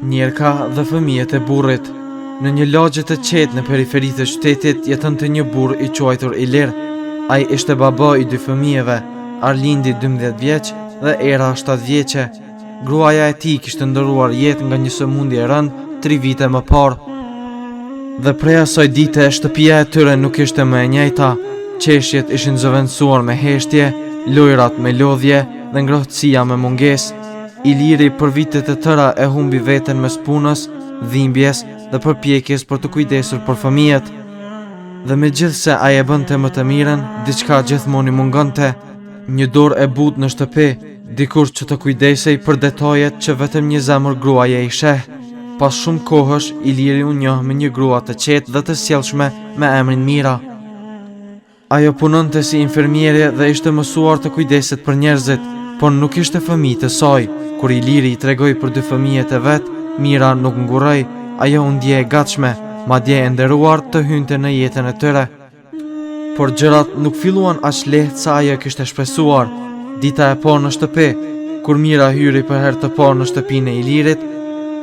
Njerka dhe fëmijët e burrit. Në një lagje të qetë në periferitë të qytetit jetonte një burr i quajtur Ilir. Ai ishte baba i 2 fëmijëve, Arlindi 12 vjeç dhe Era 7 vjeçe. Gruaja e tij kishte ndëruar jetë nga një sëmundje e rëndë 3 vite më parë. Dhe prej asaj dite shtëpia e tyre nuk ishte më e njëjta. Qeshjet ishin zëvendësuar me heshtje, lojrat me lodhje dhe ngrohtësia me mungesë. Iliri për vitet e tëra e humbi veten mes punës, dhimbjes dhe përpjekjes për të kujdesur për fëmijët. Dhe megjithse ai e bënte më të mirën, diçka gjithmonë i mungonte. Një dorë e butë në shtëpi, dikush që të kujdesej për detajet që vetëm një zemër gruaje i sheh. Pas shumë kohësh, Iliri u njoh me një grua të qetë dhe të sjellshme me emrin Mira. Ajo punonte si infermiere dhe ishte mësuar të kujdeset për njerëzit, por nuk ishte fëmijë të saj. Kur Iliri i tregoi për 2 fëmijët e vet, Mira nuk nguroi, ajo u ndje e gatshme, madje e nderuar të hynte në jetën e tyre. Por gjërat nuk filluan aq lehtë sa ajo kishte shpresuar. Dita e parë në shtëpi, kur Mira hyri për herë të parë në shtëpinë e Ilirit,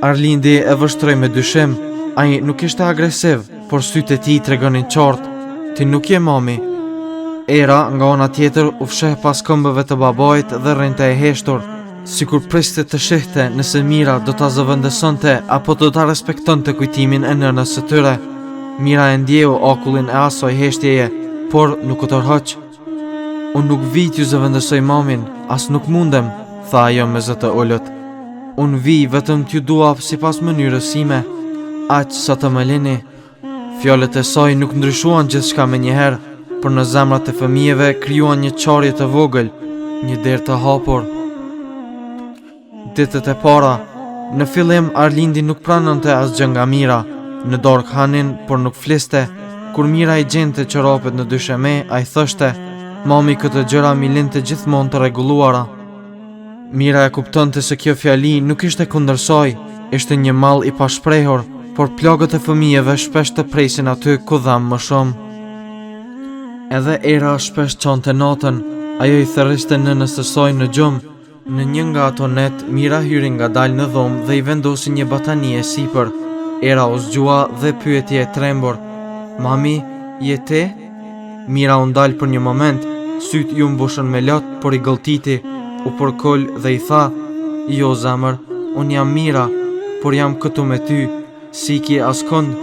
Arlindi e vështroi me dyshim. Ai nuk ishte agresiv, por sytë e tij tregonin qartë: "Ti nuk je mami." Era, nga ana tjetër, u fsheh pas këmbëve të babait dhe rrinte e heshtur, sikur priste të shihte nëse Mira do ta zëvendësonte apo do ta respektonte kujtimin e nënës së tyre. Mira e ndjeu akullin e asaj heshtjeje, por nuk u tërhoq. "Unë nuk vi t'ju zëvendësoj mamin, as nuk mundem," tha ajo me zë të ulët. "Unë vi vetëm t'ju dua sipas mënyrës sime, aq sa të më lini." Fjalët e saj nuk ndryshuan gjithçka menjëherë, por në zemrat e fëmijëve krijuan një qarje të vogël, një derë të hapur. Ditët e para, në fillim Arlindi nuk pranonte asgjë nga Mira, në dorë hanin, por nuk fliste. Kur Mira i gjente çorapet në dysheme, ai thoshte: "Mami, këtë gjëra mi linte gjithmonë të rregulluara." Mira e kuptonte se kjo fjali nuk ishte kundër saj, ishte një mall i pashprehur, por plagët e fëmijëve shpesh të presin aty ku dham më shumë. Edhe Era shpesh çonte natën, ajo i therriste nënës së saj në gjumë. Në një nga ato net, Mira hyri ngadalë në dhomë dhe i vendosi një batanie sipër. Era u zgjua dhe pyeti e trembur: "Mami, je ti?" Mira u ndal për një moment, sytë ju mbushën me lot, por i gëlltiti, u përkol dhe i tha: "Jo zemër, unë jam Mira, por jam këtu me ty, si ki askund."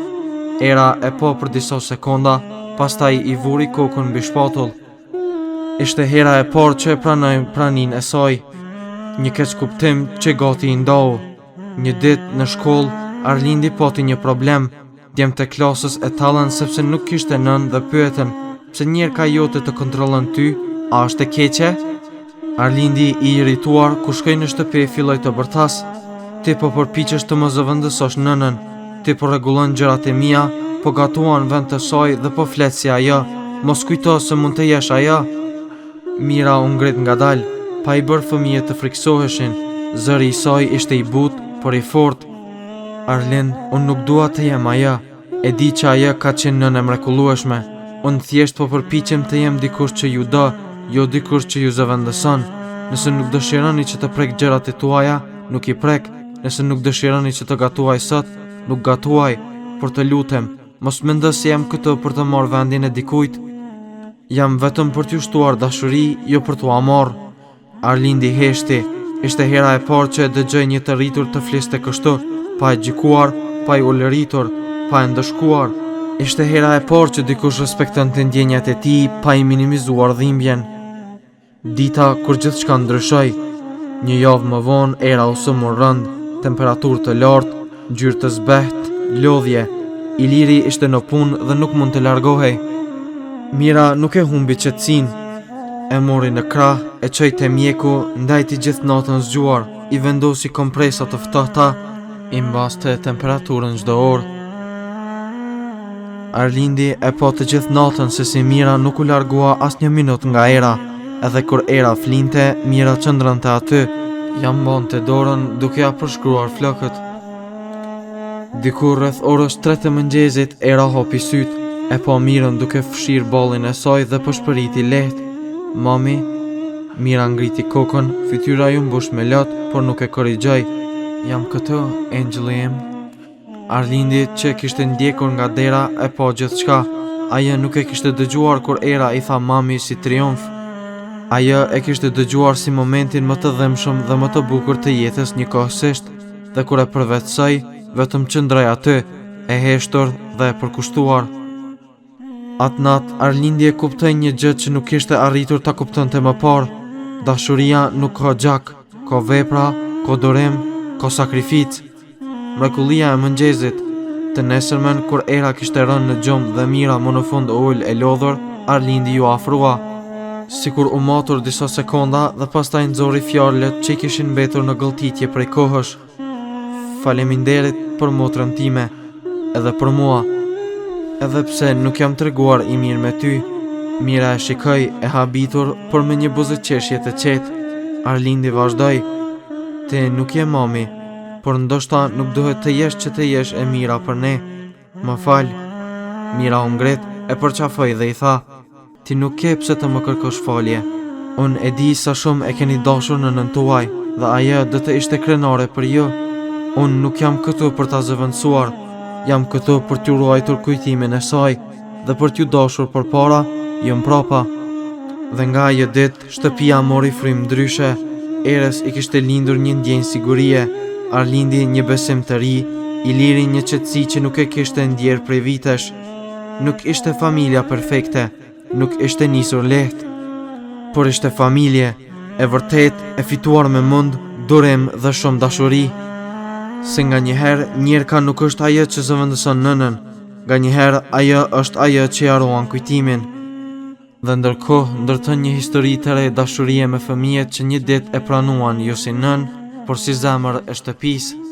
Era e po për disa sekonda, pastaj i vuri kokën mbi shpatull. Ishte hera e parë që e pranoi praninë e saj. Një keq kuptim që gati i ndau. Një ditë në shkollë, Arlindi pati një problem. Djemtë e klasës e tallën sepse nuk kishte nën dhe pyetën: "Pse njerka jote të kontrollon ty, a është e keqe?" Arlindi i irrituar kur shkoi në shtëpi filloi të bërtas: "Ti po përpiqesh të më zëvendësosh nënën, ti po rregullon gjërat e mia, po gatuan vend të saj dhe po flet si ajo, mos kujto se mund të jesh ajo." Mira u ngrit ngadalë, pa i bërë fëmijët të friksoheshin. Zëri i saj ishte i butë, por i fortë. "Arlind, unë nuk dua të jem ajo. E di që ajo ka qenë nënë e mrekullueshme. Unë thjesht po përpiqem të jem dikush që ju do, jo dikush që ju zëvendëson. Nëse nuk dëshironi që të prek gjërat e tuaja, nuk i prek. Nëse nuk dëshironi që të gatuaj sot, nuk gatuaj. Por të lutem, mos mendo se jam këtu për të marrë vendin e dikujt. Jam vetëm për t'ju shtuar dashuri, jo për t'u marrë." Arlindi heshti. Ishte hera e parë që e dëgjoi një të rritur të fliste kështu, pa e gjykuar, pa i ulëritur, pa e ndëshkuar. Ishte hera e parë që dikush respektonte ndjenjat e tij, pa i minimizuar dhimbjen. Dita kur gjithçka ndryshoi. Një javë më vonë, Era u sëmur rënd, temperaturë të lartë, ngjyrë të zbehtë, lodhje. Iliri ishte në punë dhe nuk mund të largohej. Mira nuk e humbi qetësinë. E mori në krah, e çoi te mjeku, ndajti gjithë natën zgjuar, i vendosi kompresa të ftohta, i mbaste temperaturën çdo orë. Arlindi e po të gjithë natën se si Mira nuk u largua asnjë minutë nga Era. Edhe kur Era flinte, Mira qëndronte aty, ja mbante dorën duke ja përshkruar flokët. Diku rreth orës 3 të mëngjesit, Era hopi sytë, e po Mirën duke fshir ballin e saj dhe po shpëriti lehtë. "Mami?" Mira ngriti kokën, fytyra ju mbush me lot, por nuk e korrigjoi. Jam këtu, Angeli im. Arlindi që kishte ndjekur nga dera e po gjithçka. Ajo nuk e kishte dëgjuar kur era i tha mami si triumf. Ajo e kishte dëgjuar si momentin më të dhëmshëm dhe më të bukur të jetës njëkohësisht, dhe kur e përvetësoj, vetëm qëndroj aty, e heshtur dhe e përkushtuar. Atë natë, Arlindi e kuptoi një gjë që nuk kishte arritur ta kuptonte më parë. Dashuria nuk ka gjak, ka vepra, ka durim, ka sakrificë. Mrekullia e mëngjesit. Të nesërmen kur era kishte rënë në gjumë dhe Mira më në fund ul e lodhur, Arlindi ju afrua. Sikur u matur disa sekonda dhe pastaj nxori fjalët që i kishin mbetur në gëlltitje prej kohësh. Faleminderit për motrën time, edhe për mua. Edhe pse nuk jam treguar i mirë me ty. Mira e shikoi e habitur, por me një buzëqeshje të qetë. Arlindi vazhdoi. Ti nuk je mami, por ndoshta nuk duhet të jesh që të jesh e mira për ne. Më fal. Mira u ngret, e përqafoi dhe i tha: Ti nuk ke pse të më kërkosh falje. Unë e di sa shumë e keni dashur në nënën tuaj dhe ajo do të ishte krenare për ju. Unë nuk jam këtu për ta zëvendësuar. Jam këtu për t'ju ruajtur kujtimin e saj dhe për t'ju dashur përpara, jo mbrapa. Dhe nga ajo ditë shtëpia mori frymë ndryshe. Erës i kishte lindur një ndjenjë sigurie, Arlindi një besim të ri, Iliri një qetësi që nuk e kishte ndjerë prej vitesh. Nuk ishte familja perfekte, nuk ishte nisur lehtë, por ishte familje e vërtet, e fituar me mund, durim dhe shumë dashuri. Se nga njëherë Njerka nuk është ajo që zëvendëson nënën, nga njëherë ajo është ajo që ja ruan kujtimin. Dhe ndërkohë ndërton një histori të re dashurie me fëmijët që një ditë e pranuan jo si nën, por si zemër e shtëpisë.